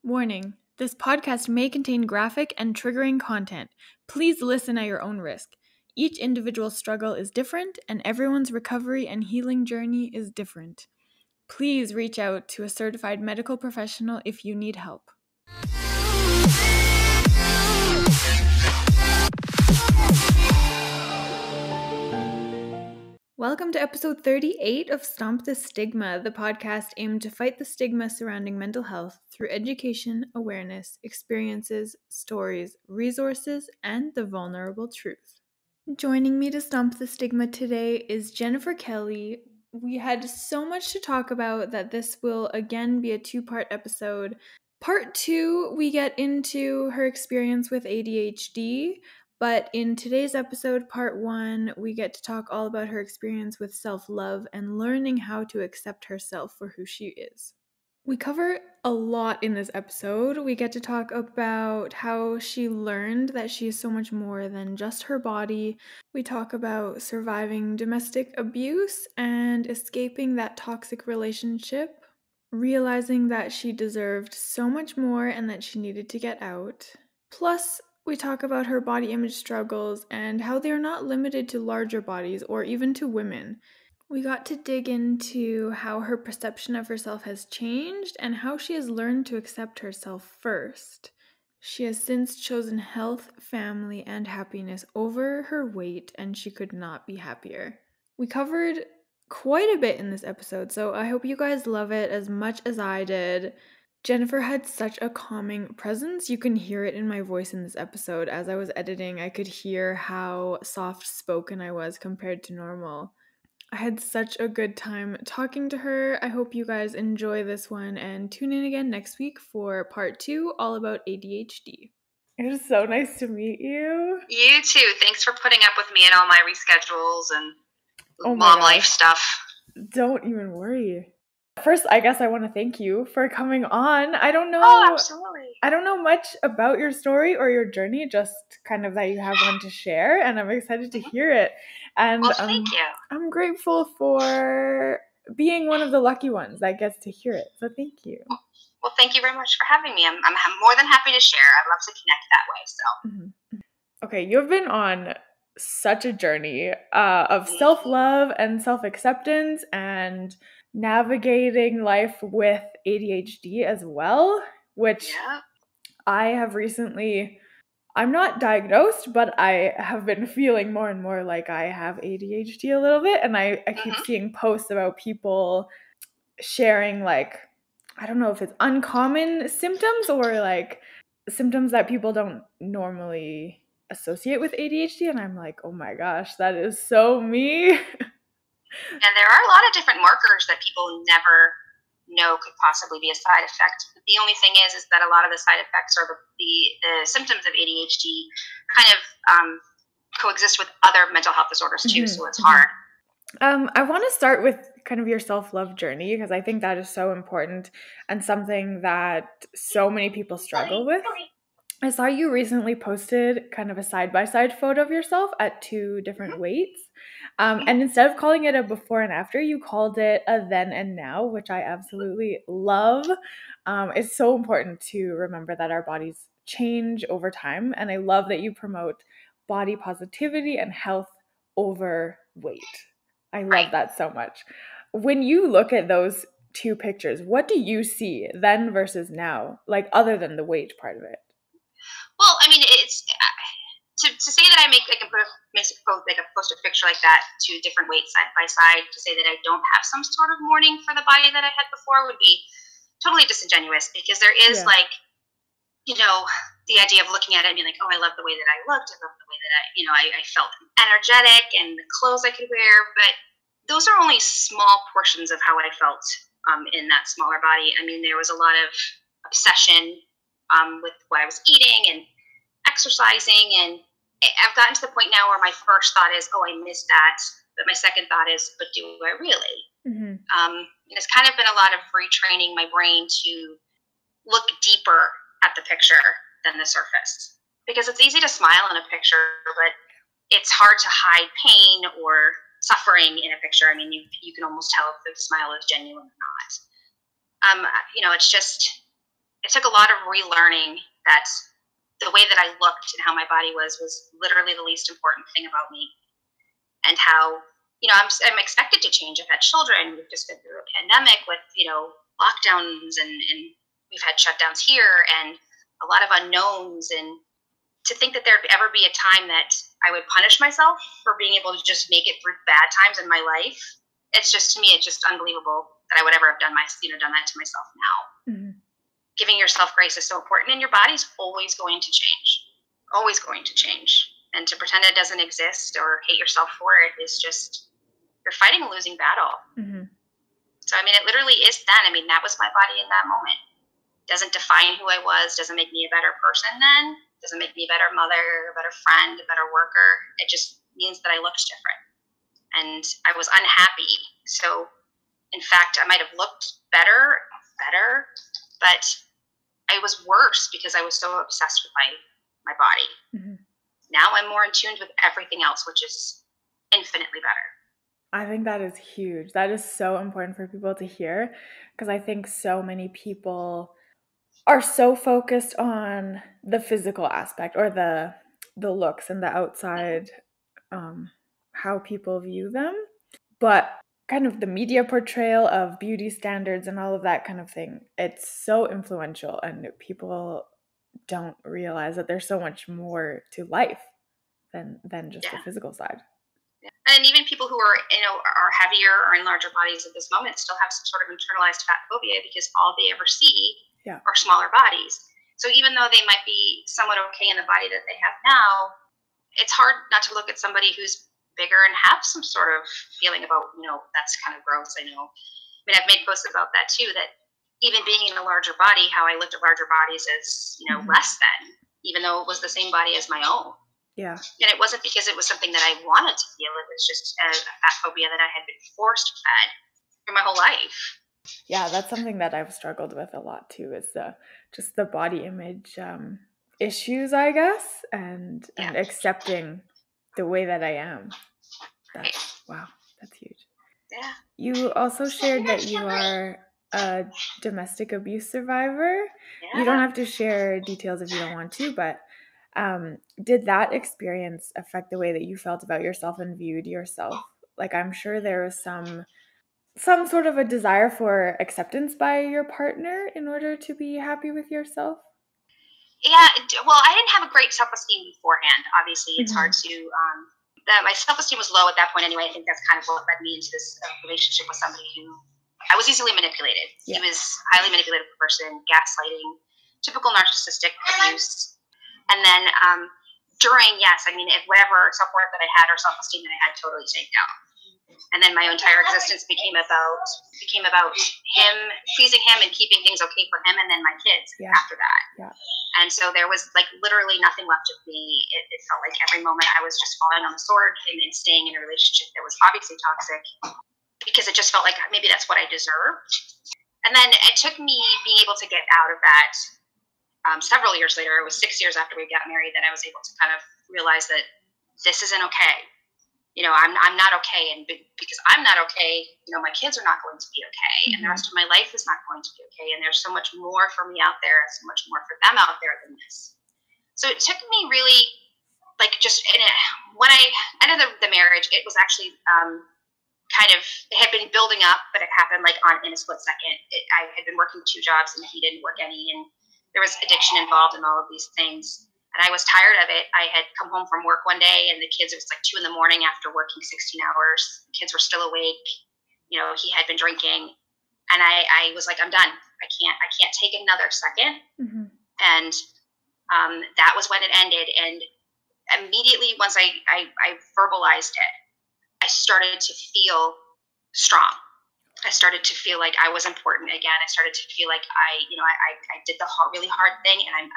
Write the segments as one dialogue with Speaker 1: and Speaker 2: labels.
Speaker 1: Warning: this podcast may contain graphic and triggering content. Please listen at your own risk. Each individual struggle is different, and everyone's recovery and healing journey is different. Please reach out to a certified medical professional if you need help. Welcome to episode 38 of Stomp the Stigma, the podcast aimed to fight the stigma surrounding mental health through education, awareness, experiences, stories, resources, and the vulnerable truth. Joining me to Stomp the Stigma today is Jennifer Kelly. We had so much to talk about that this will again be a two-part episode. Part 2, we get into her experience with ADHD. But in today's episode, part 1, we get to talk all about her experience with self-love and learning how to accept herself for who she is. We cover a lot in this episode. We get to talk about how she learned that she is so much more than just her body. We talk about surviving domestic abuse and escaping that toxic relationship, realizing that she deserved so much more and that she needed to get out. Plus, we talk about her body image struggles and how they are not limited to larger bodies or even to women. We got to dig into how her perception of herself has changed and how she has learned to accept herself first. She has since chosen health, family, and happiness over her weight, and she could not be happier. We covered quite a bit in this episode, so I hope you guys love it as much as I did. Jennifer had such a calming presence. You can hear it in my voice in this episode. As I was editing, I could hear how soft-spoken I was compared to normal. I had such a good time talking to her. I hope you guys enjoy this one and tune in again next week for part 2, all about ADHD. It was so nice to meet you.
Speaker 2: You too. Thanks for putting up with me and all my reschedules and mom life stuff.
Speaker 1: Don't even worry. First, I guess I want to thank you for coming on. I don't know.
Speaker 2: Oh, absolutely.
Speaker 1: I don't know much about your story or your journey, just kind of that you have one to share, and I'm excited to hear it. And
Speaker 2: well, thank you.
Speaker 1: I'm grateful for being one of the lucky ones that gets to hear it. So thank you.
Speaker 2: Well, thank you very much for having me. I'm more than happy to share. I love to connect that way. So.
Speaker 1: Mm-hmm. Okay, you've been on such a journey of self-love and self-acceptance and navigating life with ADHD as well, which I have recently, I'm not diagnosed, but I have been feeling more and more like I have ADHD a little bit, and I keep seeing posts about people sharing, like, I don't know if it's uncommon symptoms or like symptoms that people don't normally associate with ADHD, and I'm like, oh my gosh, that is so me.
Speaker 2: And there are a lot of different markers that people never know could possibly be a side effect. The only thing is that a lot of the side effects are the symptoms of ADHD kind of coexist with other mental health disorders too, so it's hard.
Speaker 1: I want to start with kind of your self-love journey because I think that is so important and something that so many people struggle with. I saw you recently posted kind of a side-by-side photo of yourself at 2 different weights. And instead of calling it a before and after, you called it a then and now, which I absolutely love. It's so important to remember that our bodies change over time. And I love that you promote body positivity and health over weight. I love that so much. When you look at those 2 pictures, what do you see then versus now, like other than the weight part of it?
Speaker 2: Well, I mean, it's to say that I can post a picture like that, 2 different weights side by side, to say that I don't have some sort of mourning for the body that I had before would be totally disingenuous, because there is the idea of looking at it and being like, oh, I love the way that I looked, I love the way that I felt energetic and the clothes I could wear, but those are only small portions of how I felt in that smaller body. I mean, there was a lot of obsession with what I was eating and exercising, and I've gotten to the point now where my first thought is, oh, I missed that, but my second thought is, but do I really? And it's kind of been a lot of retraining my brain to look deeper at the picture than the surface, because it's easy to smile in a picture, but it's hard to hide pain or suffering in a picture. I mean, you can almost tell if the smile is genuine or not. It's took a lot of relearning that the way that I looked and how my body was literally the least important thing about me, and how, I'm expected to change. I've had children. We've just been through a pandemic with, lockdowns, and we've had shutdowns here and a lot of unknowns. And to think that there'd ever be a time that I would punish myself for being able to just make it through bad times in my life, it's just, to me, it's just unbelievable that I would ever have done that to myself now. Mm-hmm. Giving yourself grace is so important, and your body's always going to change. And to pretend it doesn't exist or hate yourself for it is just, you're fighting a losing battle. Mm-hmm. So, it literally is then. That was my body in that moment. Doesn't define who I was, doesn't make me a better person then, doesn't make me a better mother, a better friend, a better worker. It just means that I looked different. And I was unhappy. So, in fact, I might have looked better, but I was worse because I was so obsessed with my body. Mm-hmm. Now I'm more in tune with everything else, which is infinitely better.
Speaker 1: I think that is huge. That is so important for people to hear, because I think so many people are so focused on the physical aspect or the looks and the outside, how people view them. But kind of the media portrayal of beauty standards and all of that kind of thing, it's so influential, and people don't realize that there's so much more to life than just the physical side.
Speaker 2: Yeah. And even people who are heavier or in larger bodies at this moment still have some sort of internalized fat phobia, because all they ever see are smaller bodies. So even though they might be somewhat okay in the body that they have now, it's hard not to look at somebody who's bigger and have some sort of feeling about, that's kind of gross. I know. I've made posts about that too, that even being in a larger body, how I looked at larger bodies as, mm-hmm. less than, even though it was the same body as my own.
Speaker 1: Yeah.
Speaker 2: And it wasn't because it was something that I wanted to feel. It was just a fat phobia that I had been forced fed through my whole life.
Speaker 1: Yeah, that's something that I've struggled with a lot too, is just the body image issues, I guess, and accepting the way that I am. Wow, that's huge.
Speaker 2: Yeah.
Speaker 1: You also shared that you are a domestic abuse survivor.
Speaker 2: Yeah.
Speaker 1: You don't have to share details if you don't want to, but did that experience affect the way that you felt about yourself and viewed yourself? Like, I'm sure there was some sort of a desire for acceptance by your partner in order to be happy with yourself.
Speaker 2: Yeah, well, I didn't have a great self-esteem beforehand. Obviously, it's
Speaker 1: mm-hmm.
Speaker 2: hard to, my self-esteem was low at that point anyway. I think that's kind of what led me into this relationship with somebody who, I was easily manipulated. Yeah. He was a highly manipulative person, gaslighting, typical narcissistic abuse. And then if whatever self-worth that I had or self-esteem that I had totally taken down. And then my entire existence became about him, pleasing him and keeping things okay for him, and then my kids after that.
Speaker 1: Yeah.
Speaker 2: And so there was literally nothing left of me. It felt like every moment I was just falling on the sword and staying in a relationship that was obviously toxic, because it just felt like maybe that's what I deserved. And then it took me being able to get out of that several years later. It was 6 years after we got married that I was able to kind of realize that this isn't okay. I'm not okay, and because I'm not okay, my kids are not going to be okay, mm-hmm. and the rest of my life is not going to be okay, and there's so much more for me out there, so much more for them out there than this. So it took me really, when I ended the marriage, it was actually it had been building up, but it happened in a split second. I had been working 2 jobs, and he didn't work any, and there was addiction involved in all of these things. And I was tired of it. I had come home from work one day, and the kids, it was 2 a.m. after working 16 hours. The kids were still awake. He had been drinking. And I was like, I'm done. I can't take another second. Mm-hmm. And that was when it ended. And immediately once I verbalized it, I started to feel strong. I started to feel like I was important again. I started to feel like I did the really hard thing, and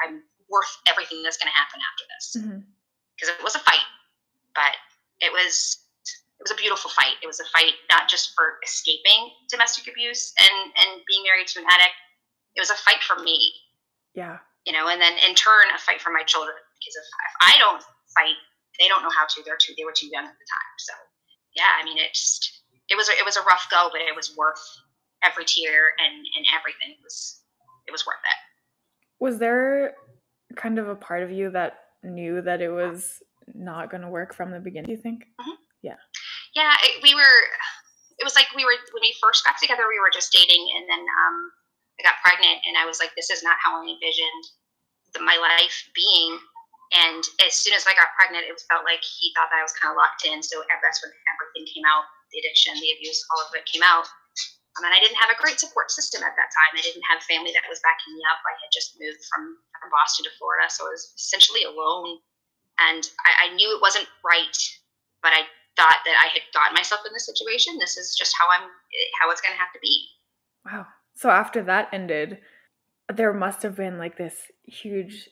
Speaker 2: I'm worth everything that's going to happen after this. Because it was a fight, but it was a beautiful fight. It was a fight not just for escaping domestic abuse and being married to an addict. It was a fight for me.
Speaker 1: Yeah.
Speaker 2: And then in turn, a fight for my children, because if I don't fight, they don't know how to. They were too young at the time. So yeah, it was a rough go, but it was worth every tear and everything. It was worth it.
Speaker 1: Was there kind of a part of you that knew that it was not going to work from the beginning, do you think?
Speaker 2: Mm-hmm.
Speaker 1: Yeah.
Speaker 2: Yeah, it was like when we first got together, we were just dating, and then I got pregnant, and I was like, this is not how I envisioned my life being. And as soon as I got pregnant, it felt like he thought that I was kind of locked in. So that's when everything came out, the addiction, the abuse, all of it came out. And I didn't have a great support system at that time. I didn't have family that was backing me up. I had just moved from Boston to Florida, so I was essentially alone. And I knew it wasn't right, but I thought that I had gotten myself in this situation. This is just how it's going to have to be.
Speaker 1: Wow. So after that ended, there must have been like this huge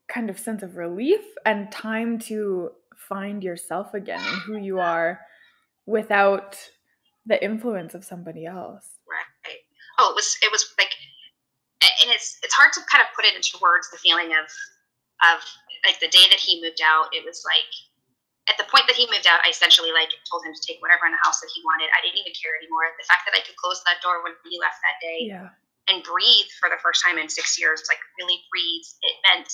Speaker 1: kind of sense of relief and time to find yourself again and who you are without the influence of somebody else.
Speaker 2: Right. Oh, it was like, and it's hard to kind of put it into words, the feeling of like the day that he moved out. It was like, at the point that he moved out, I essentially like told him to take whatever in the house that he wanted. I didn't even care anymore. The fact that I could close that door when he left that day and breathe for the first time in 6 years, like really breathe, it meant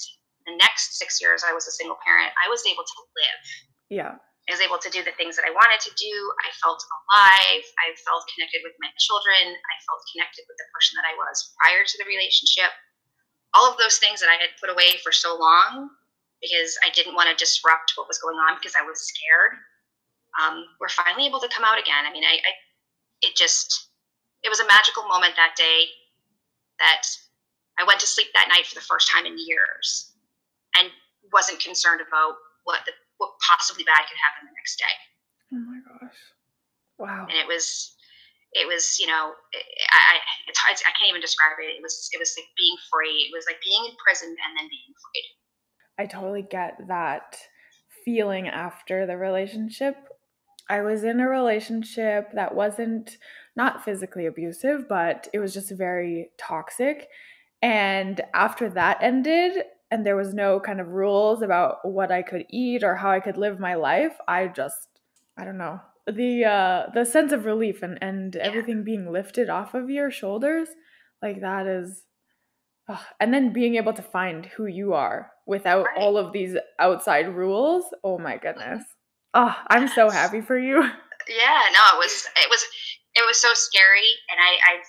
Speaker 2: the next 6 years I was a single parent, I was able to live.
Speaker 1: Yeah.
Speaker 2: I was able to do the things that I wanted to do. I felt alive. I felt connected with my children. I felt connected with the person that I was prior to the relationship. All of those things that I had put away for so long because I didn't want to disrupt what was going on because I was scared, were finally able to come out again. I mean, it was a magical moment that day that I went to sleep that night for the first time in years and wasn't concerned about what possibly bad could happen the next day.
Speaker 1: Oh my gosh. Wow.
Speaker 2: And it was, you know, I can't even describe it. It was like being free. It was like being in prison and then being freed.
Speaker 1: I totally get that feeling after the relationship. I was in a relationship that wasn't not physically abusive, but it was just very toxic. And after that ended, and there was no kind of rules about what I could eat or how I could live my life, I don't know. The sense of relief and everything being lifted off of your shoulders, like that is, and then being able to find who you are without all of these outside rules. Oh my goodness. Oh, I'm so happy for you.
Speaker 2: Yeah, no, it was so scary, and I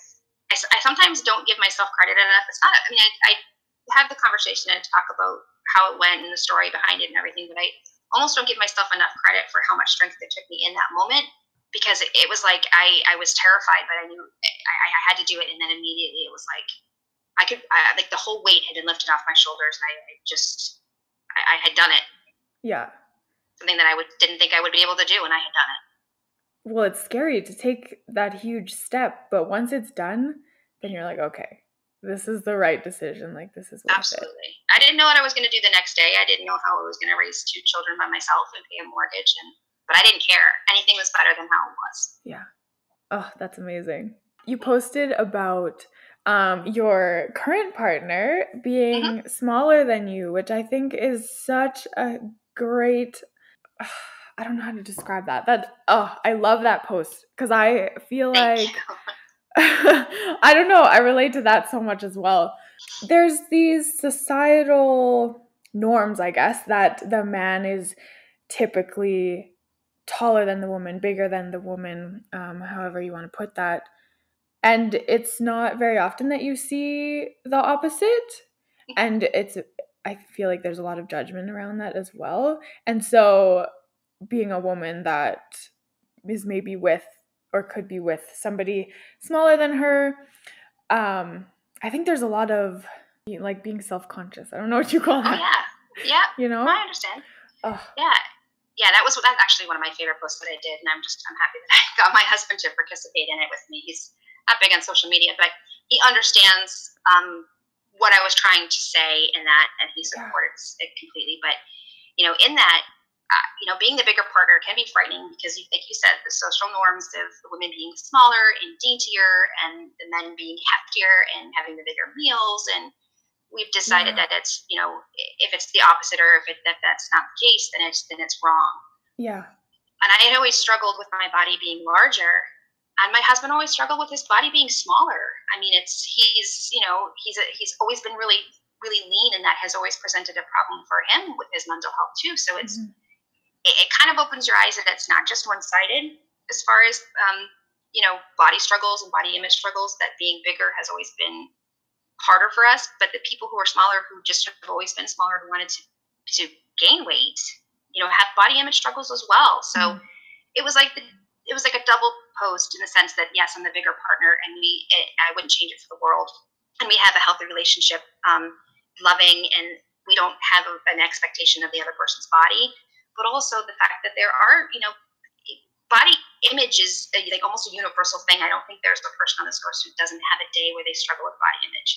Speaker 2: sometimes don't give myself credit enough. It's not. I mean, I have the conversation and talk about how it went and the story behind it and everything, but I almost don't give myself enough credit for how much strength it took me in that moment, because it was like I was terrified, but I knew I had to do it, and then immediately it was like like the whole weight had been lifted off my shoulders, and I had done it.
Speaker 1: Yeah.
Speaker 2: Something that I didn't think I would be able to do, and I had done it.
Speaker 1: Well, it's scary to take that huge step, but once it's done, then you're like, okay, this is the right decision. Like, this is worth
Speaker 2: Absolutely. I didn't know what I was going to do the next day. I didn't know how I was going to raise 2 children by myself and pay a mortgage, but I didn't care. Anything was better than how it was.
Speaker 1: Yeah. Oh, that's amazing. You posted about your current partner being smaller than you, which I think is such a great, I don't know how to describe that. I love that post because I feel like, I don't know, I relate to that so much as well. There's these societal norms, I guess, that the man is typically taller than the woman, bigger than the woman, however you want to put that. And it's not very often that you see the opposite. And I feel like there's a lot of judgment around that as well. And so being a woman that is maybe with or could be with somebody smaller than her, I think there's a lot of like being self-conscious. I don't know what you call that.
Speaker 2: Oh, yeah.
Speaker 1: You know?
Speaker 2: I understand.
Speaker 1: Oh.
Speaker 2: Yeah, that's actually one of my favorite posts that I did, and I'm happy that I got my husband to participate in it with me. He's not big on social media, but he understands what I was trying to say in that, and he supports it completely. But in that, being the bigger partner can be frightening because, like you said, the social norms of the women being smaller and daintier, and the men being heftier and having the bigger meals, and we've decided that it's, if it's the opposite or if that's not the case, then it's wrong. Yeah. And I had always struggled with my body being larger, and my husband always struggled with his body being smaller. I mean, he's always been really really lean, and that has always presented a problem for him with his mental health too. So it kind of opens your eyes that it's not just one-sided as far as body struggles and body image struggles, that being bigger has always been harder for us, but the people who are smaller, who just have always been smaller, who wanted to gain weight, have body image struggles as well. So it was like a double post, in the sense that, yes, I'm the bigger partner, and I wouldn't change it for the world, and we have a healthy relationship, loving, and we don't have an expectation of the other person's body, but also the fact that there are, body image is like almost a universal thing. I don't think there's a person on this earth who doesn't have a day where they struggle with body image.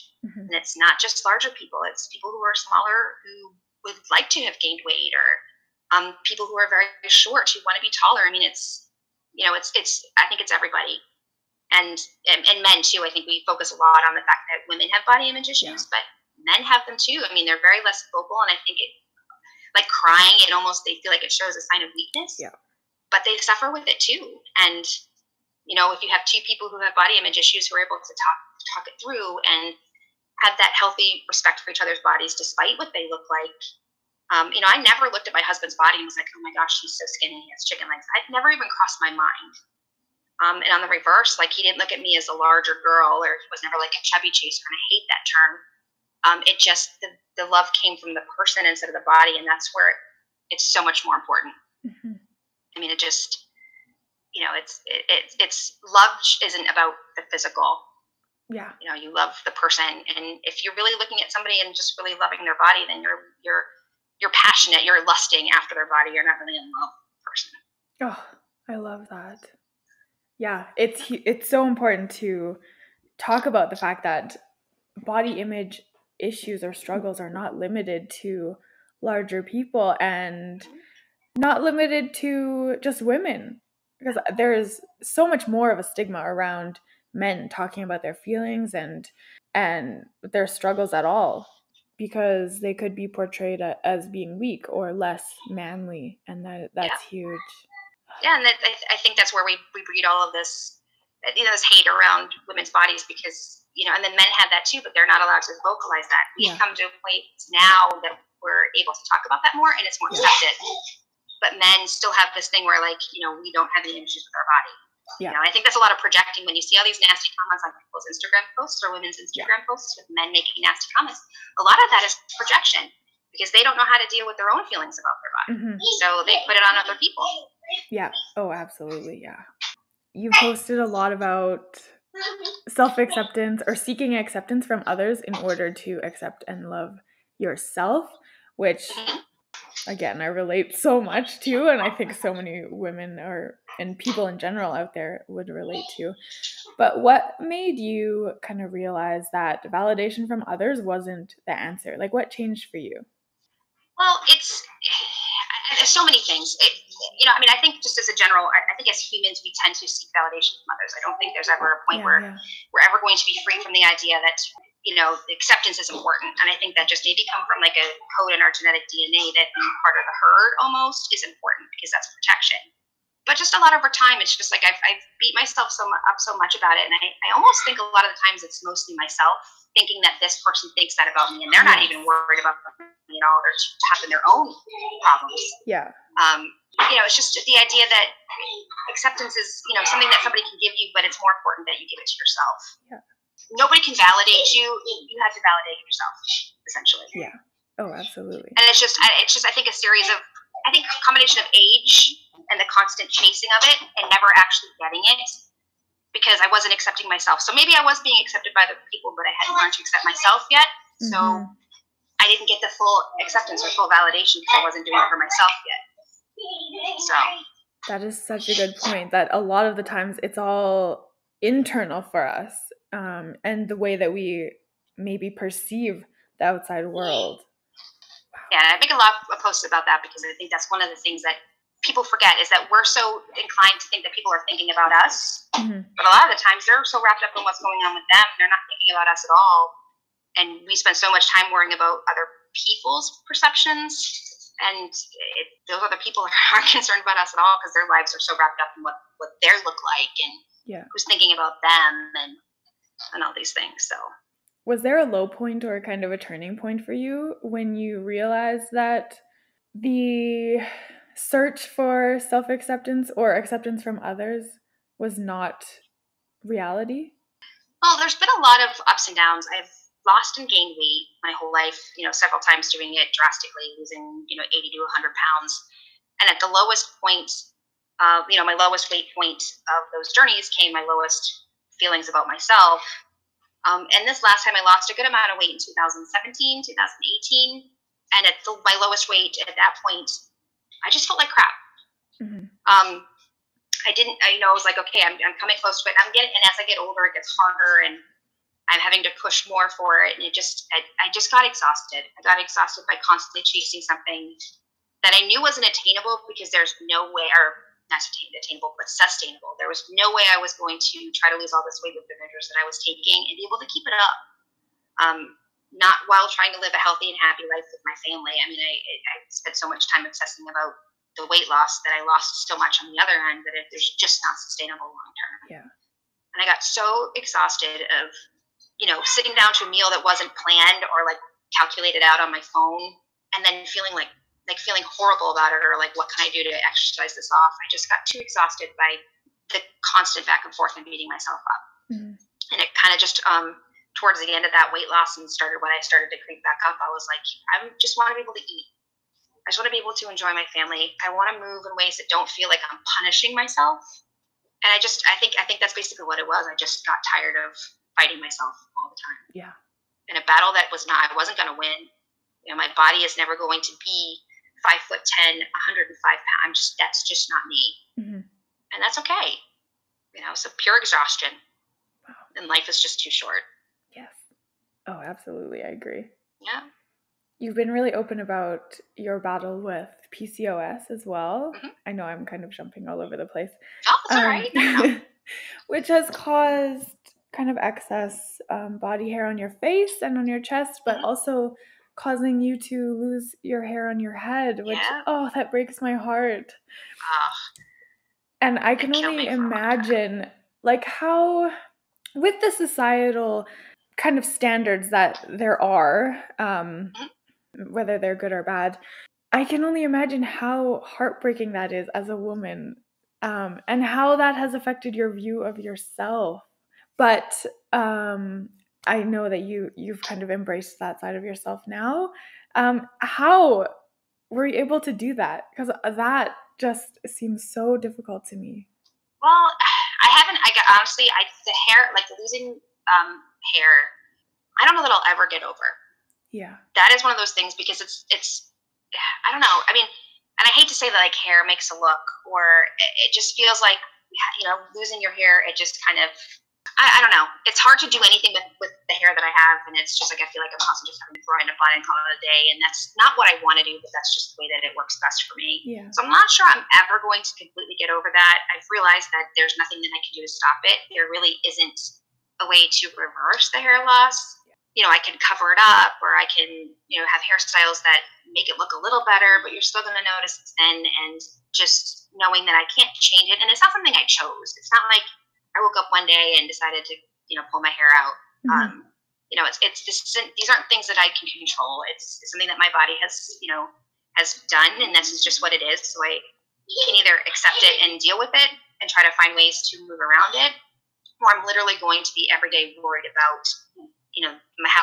Speaker 2: And it's not just larger people. It's people who are smaller who would like to have gained weight, or people who are very short who want to be taller. I mean, it's I think it's everybody. And men too. I think we focus a lot on the fact that women have body image issues, but men have them too. I mean, they're very less vocal, and I think like crying, they feel like it shows a sign of weakness. Yeah. But they suffer with it too. And, if you have two people who have body image issues who are able to talk it through and have that healthy respect for each other's bodies, despite what they look like. I never looked at my husband's body and was like, oh my gosh, he's so skinny, he has chicken legs. I'd never even crossed my mind. And on the reverse, like, he didn't look at me as a larger girl, or he was never like a chubby chaser. And I hate that term. It just, the love came from the person instead of the body. And that's where it's so much more important. I mean, it just, it's love isn't about the physical. Yeah. You love the person, and if you're really looking at somebody and just really loving their body, then you're passionate, you're lusting after their body. You're not really in love with the person.
Speaker 1: Oh, I love that. Yeah, it's so important to talk about the fact that body image issues or struggles are not limited to larger people, and not limited to just women, because there's so much more of a stigma around men talking about their feelings and their struggles at all, because they could be portrayed as being weak or less manly, and that's huge.
Speaker 2: Yeah, and I think that's where we breed all of this, this hate around women's bodies, because, and then men have that too, but they're not allowed to vocalize that. We've come to a point now that we're able to talk about that more, and it's more accepted. But men still have this thing where, like, we don't have any images with our body. Yeah. I think that's a lot of projecting when you see all these nasty comments on people's Instagram posts or women's Instagram posts with men making nasty comments. A lot of that is projection, because they don't know how to deal with their own feelings about their body. So they put it on other people.
Speaker 1: Yeah. Oh, absolutely. Yeah. You posted a lot about self-acceptance, or seeking acceptance from others in order to accept and love yourself, which, again, I relate so much to, and I think so many women and people in general out there would relate to. But what made you kind of realize that validation from others wasn't the answer? Like, what changed for you?
Speaker 2: Well, there's so many things. I think just as a general, I think as humans, we tend to seek validation from others. I don't think there's ever a point where we're ever going to be free from the idea that, acceptance is important. And I think that just maybe come from like a code in our genetic DNA that being part of the herd almost is important, because that's protection. But just a lot over time, it's just like I've beat myself up so much about it. And I almost think a lot of the times it's mostly myself thinking that this person thinks that about me, and they're not even worried about me at all. They're just having their own problems. Yeah. It's just the idea that acceptance is, something that somebody can give you, but it's more important that you give it to yourself. Yeah. Nobody can validate you. You have to validate yourself, essentially.
Speaker 1: Yeah. Oh, absolutely.
Speaker 2: And it's just I think a combination of age and the constant chasing of it and never actually getting it, because I wasn't accepting myself. So maybe I was being accepted by the people, but I hadn't learned to accept myself yet. So I didn't get the full acceptance or full validation because I wasn't doing it for myself yet. So
Speaker 1: that is such a good point, that a lot of the times it's all internal for us, and the way that we maybe perceive the outside world.
Speaker 2: Yeah, I make a lot of posts about that, because I think that's one of the things that people forget, is that we're so inclined to think that people are thinking about us. But a lot of the times they're so wrapped up in what's going on with them, they're not thinking about us at all. And we spend so much time worrying about other people's perceptions, and those other people aren't concerned about us at all, because their lives are so wrapped up in what they look like, and who's thinking about them, and all these things. So
Speaker 1: Was there a low point or kind of a turning point for you when you realized that the search for self-acceptance or acceptance from others was not reality?
Speaker 2: Well, there's been a lot of ups and downs. I've lost and gained weight my whole life, several times doing it drastically, losing, 80 to 100 pounds. And at the lowest point, my lowest weight point of those journeys came my lowest feelings about myself. And this last time I lost a good amount of weight in 2017, 2018. And at my lowest weight at that point, I just felt like crap.
Speaker 1: Mm-hmm.
Speaker 2: I was like, okay, I'm coming close to it. And as I get older, it gets harder and I'm having to push more for it. And I just got exhausted. I got exhausted by constantly chasing something that I knew wasn't attainable because there's no way, or not attainable, but sustainable. There was no way I was going to try to lose all this weight with the measures that I was taking and be able to keep it up. Not while trying to live a healthy and happy life with my family. I mean, I spent so much time obsessing about the weight loss that I lost so much on the other end that there's just not sustainable long term.
Speaker 1: Yeah.
Speaker 2: And I got so exhausted of, sitting down to a meal that wasn't planned or like calculated out on my phone and then feeling like feeling horrible about it or like, what can I do to exercise this off? I just got too exhausted by the constant back and forth and beating myself up.
Speaker 1: Mm-hmm.
Speaker 2: And it kind of just, towards the end of that weight loss and when I started to creep back up, I was like, I just want to be able to eat. I just want to be able to enjoy my family. I want to move in ways that don't feel like I'm punishing myself. And I think that's basically what it was. I just got tired of fighting myself all the time.
Speaker 1: Yeah.
Speaker 2: In a battle that I wasn't going to win. My body is never going to be 5'10", 105 pounds. That's just not me.
Speaker 1: Mm-hmm.
Speaker 2: And that's okay. So pure exhaustion.
Speaker 1: Wow.
Speaker 2: And life is just too short.
Speaker 1: Yes. Oh, absolutely. I agree.
Speaker 2: Yeah.
Speaker 1: You've been really open about your battle with PCOS as well.
Speaker 2: Mm-hmm.
Speaker 1: I know I'm kind of jumping all over the place.
Speaker 2: Oh, that's all right. No.
Speaker 1: Which has caused kind of excess body hair on your face and on your chest, but also causing you to lose your hair on your head, which, that breaks my heart. And I can only imagine, like, how, with the societal kind of standards that there are, whether they're good or bad, I can only imagine how heartbreaking that is as a woman, and how that has affected your view of yourself. But I know that you've kind of embraced that side of yourself now. How were you able to do that? Because that just seems so difficult to me.
Speaker 2: Well, honestly, the hair, like losing hair, I don't know that I'll ever get over.
Speaker 1: Yeah.
Speaker 2: That is one of those things because it's I don't know. I mean, and I hate to say that like hair makes a look, or it just feels like, losing your hair, it just kind of, I don't know. It's hard to do anything with the hair that I have, and it's just like I feel like I'm constantly just having to throw it in a bun and call it a day, and that's not what I want to do, but that's just the way that it works best for me.
Speaker 1: Yeah.
Speaker 2: So I'm not sure I'm ever going to completely get over that. I've realized that there's nothing that I can do to stop it. There really isn't a way to reverse the hair loss. I can cover it up, or I can, have hairstyles that make it look a little better, but you're still going to notice it's thin, and just knowing that I can't change it. And it's not something I chose. It's not like I woke up one day and decided to, pull my hair out.
Speaker 1: Mm-hmm.
Speaker 2: These aren't things that I can control. It's something that my body has, has done, and this is just what it is. So I can either accept it and deal with it and try to find ways to move around it, or I'm literally going to be every day worried about,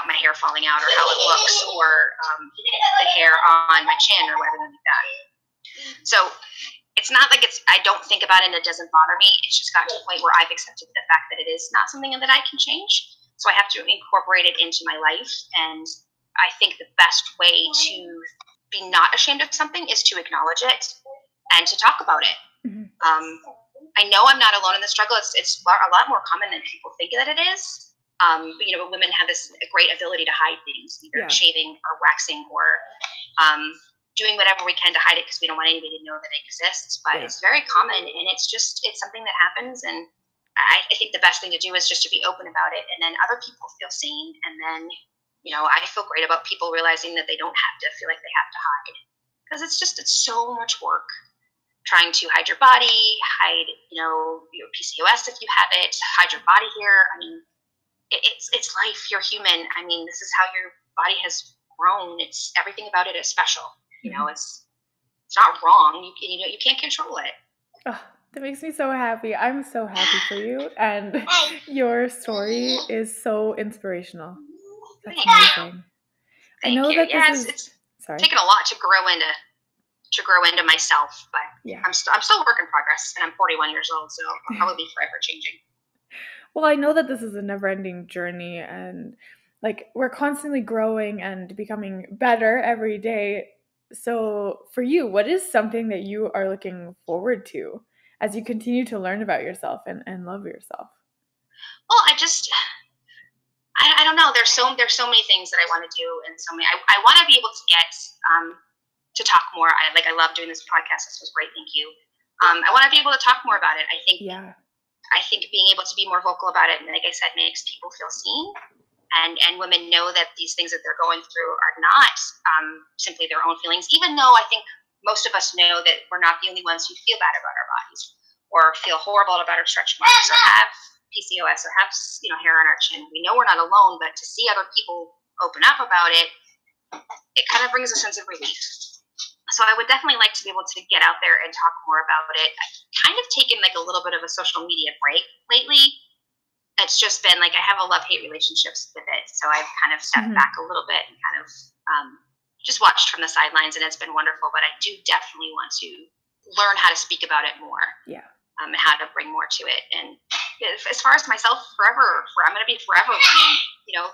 Speaker 2: my hair falling out, or how it looks, or the hair on my chin, or whatever like that. So it's not like I don't think about it and it doesn't bother me. It's just gotten to the point where I've accepted the fact that it is not something that I can change. So I have to incorporate it into my life. And I think the best way to be not ashamed of something is to acknowledge it and to talk about it.
Speaker 1: Mm-hmm.
Speaker 2: I know I'm not alone in the struggle. It's a lot more common than people think that it is. But women have this great ability to hide things, either shaving or waxing, or doing whatever we can to hide it because we don't want anybody to know that it exists. But it's very common, and it's something that happens. And I think the best thing to do is just to be open about it, and then other people feel seen. And then, I feel great about people realizing that they don't have to feel like they have to hide, because it's so much work trying to hide your body, hide, your PCOS if you have it, hide your body hair. I mean, it's life. You're human. I mean, this is how your body has grown. It's everything about it is special. You know, it's not wrong. You can't control it.
Speaker 1: Oh, that makes me so happy. I'm so happy for you, and your story is so inspirational. That's amazing.
Speaker 2: Thank
Speaker 1: I know
Speaker 2: you.
Speaker 1: that
Speaker 2: Yes,
Speaker 1: it's
Speaker 2: sorry. Taken a lot to grow into myself, but
Speaker 1: yeah.
Speaker 2: I'm still a work in progress, and I'm 41 years old, so I'll probably be forever changing.
Speaker 1: Well, I know that this is a never-ending journey, and like we're constantly growing and becoming better every day. So for you, what is something that you are looking forward to as you continue to learn about yourself and love yourself?
Speaker 2: Well, I don't know. There's so many things that I want to do, and so many. I want to be able to get to talk more. I love doing this podcast. This was great. Thank you. I want to be able to talk more about it. I think being able to be more vocal about it, and like I said, makes people feel seen, and women know that these things that they're going through are not simply their own feelings. Even though I think most of us know that we're not the only ones who feel bad about our bodies, or feel horrible about our stretch marks, or have PCOS, or have hair on our chin. We know we're not alone, but to see other people open up about it, it kind of brings a sense of relief. So I would definitely like to be able to get out there and talk more about it. I've kind of taken like a little bit of a social media break lately. It's just been like I have a love-hate relationship with it. So I've kind of stepped back a little bit and kind of just watched from the sidelines, and it's been wonderful. But I do definitely want to learn how to speak about it more.
Speaker 1: Yeah.
Speaker 2: And how to bring more to it. And as far as myself, I'm going to be forever learning.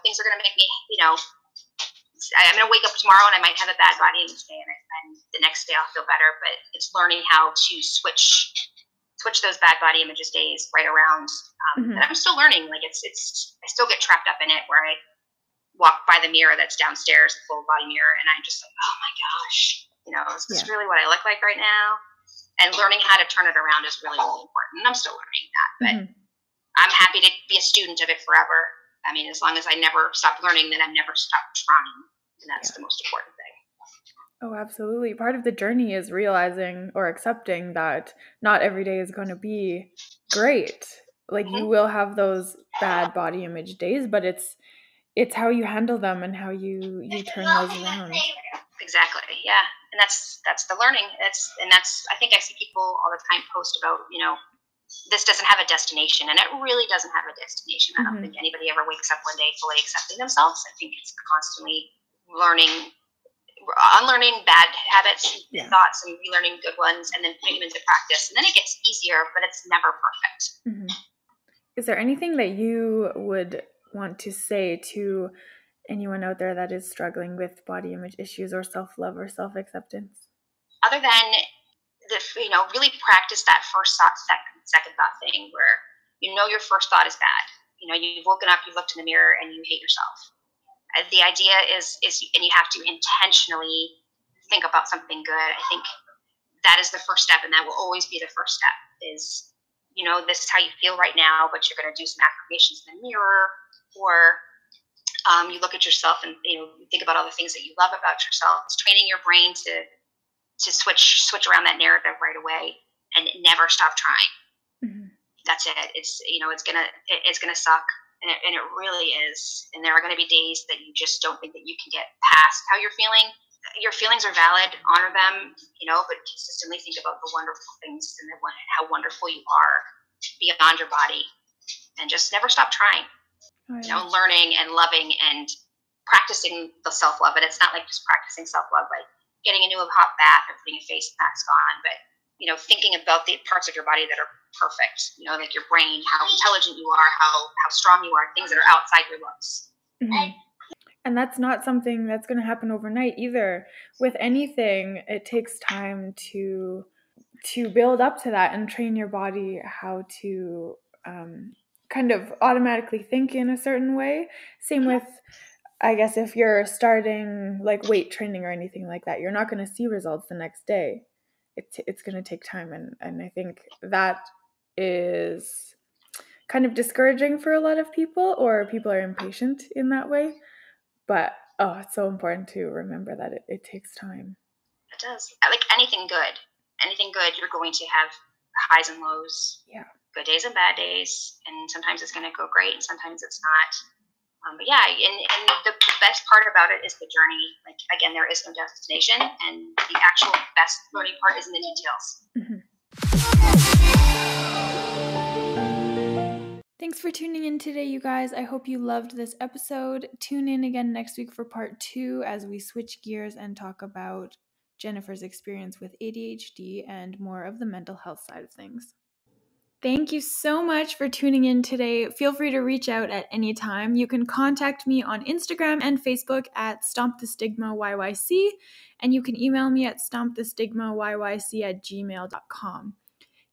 Speaker 2: Things are going to make me, I'm going to wake up tomorrow and I might have a bad body image day, and the next day I'll feel better. But it's learning how to switch those bad body images days right around. And I'm still learning. Like I still get trapped up in it, where I walk by the mirror that's downstairs, the full body mirror, and I'm just like, oh my gosh, is this really what I look like right now? And learning how to turn it around is really, really important. And I'm still learning that, but I'm happy to be a student of it forever. I mean, as long as I never stop learning, then I've never stopped trying. And that's the most important thing.
Speaker 1: Oh, absolutely. Part of the journey is realizing or accepting that not every day is going to be great. Like you will have those bad body image days, but it's how you handle them and how you turn those around.
Speaker 2: Exactly. Yeah. And that's the learning. I think I see people all the time post about, this doesn't have a destination, and it really doesn't have a destination. I don't think anybody ever wakes up one day fully accepting themselves. I think it's constantly unlearning bad habits and thoughts, and relearning good ones, and then putting them into practice. And then it gets easier, but it's never perfect.
Speaker 1: Is there anything that you would want to say to anyone out there that is struggling with body image issues or self-love or self-acceptance?
Speaker 2: Other than really practice that first thought, second thought thing, where your first thought is bad. You've woken up, you've looked in the mirror, and you hate yourself. The idea is, and you have to intentionally think about something good. I think that is the first step, and that will always be the first step. Is this is how you feel right now, but you're going to do some affirmations in the mirror, or you look at yourself and you think about all the things that you love about yourself. It's training your brain to switch around that narrative right away and never stop trying. That's it. It's gonna suck, and it really is. And there are going to be days that you just don't think that you can get past how you're feeling. Your feelings are valid. Honor them, but consistently think about the wonderful things and how wonderful you are beyond your body, and just never stop trying. Learning and loving and practicing the self-love. And it's not like just practicing self-love, like getting into a hot bath or putting a face mask on, but thinking about the parts of your body that are perfect. Like your brain, how intelligent you are, how strong you are, things that are outside your looks.
Speaker 1: And that's not something that's going to happen overnight either. With anything, it takes time to build up to that and train your body how to kind of automatically think in a certain way. Same with, I guess, if you're starting like weight training or anything like that, you're not going to see results the next day. It's going to take time. And I think that is kind of discouraging for a lot of people, or people are impatient in that way. But, it's so important to remember that it takes time.
Speaker 2: It does. Like anything good, you're going to have highs and lows.
Speaker 1: Yeah.
Speaker 2: good days and bad days, and sometimes it's going to go great and sometimes it's not. But yeah, and the best part about it is the journey. Like, again, there is no destination, and the actual best learning part is in the details.
Speaker 1: Mm-hmm. Thanks for tuning in today, you guys. I hope you loved this episode. Tune in again next week for part 2 as we switch gears and talk about Jennifer's experience with ADHD and more of the mental health side of things. Thank you so much for tuning in today. Feel free to reach out at any time. You can contact me on Instagram and Facebook at Stomp the Stigma YYC, and you can email me at stompthestigmayyc@gmail.com.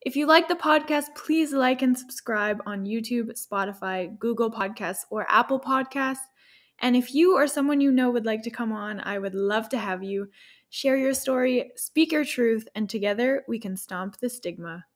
Speaker 1: If you like the podcast, please like and subscribe on YouTube, Spotify, Google Podcasts, or Apple Podcasts. And if you or someone you know would like to come on, I would love to have you. Share your story, speak your truth, and together we can stomp the stigma.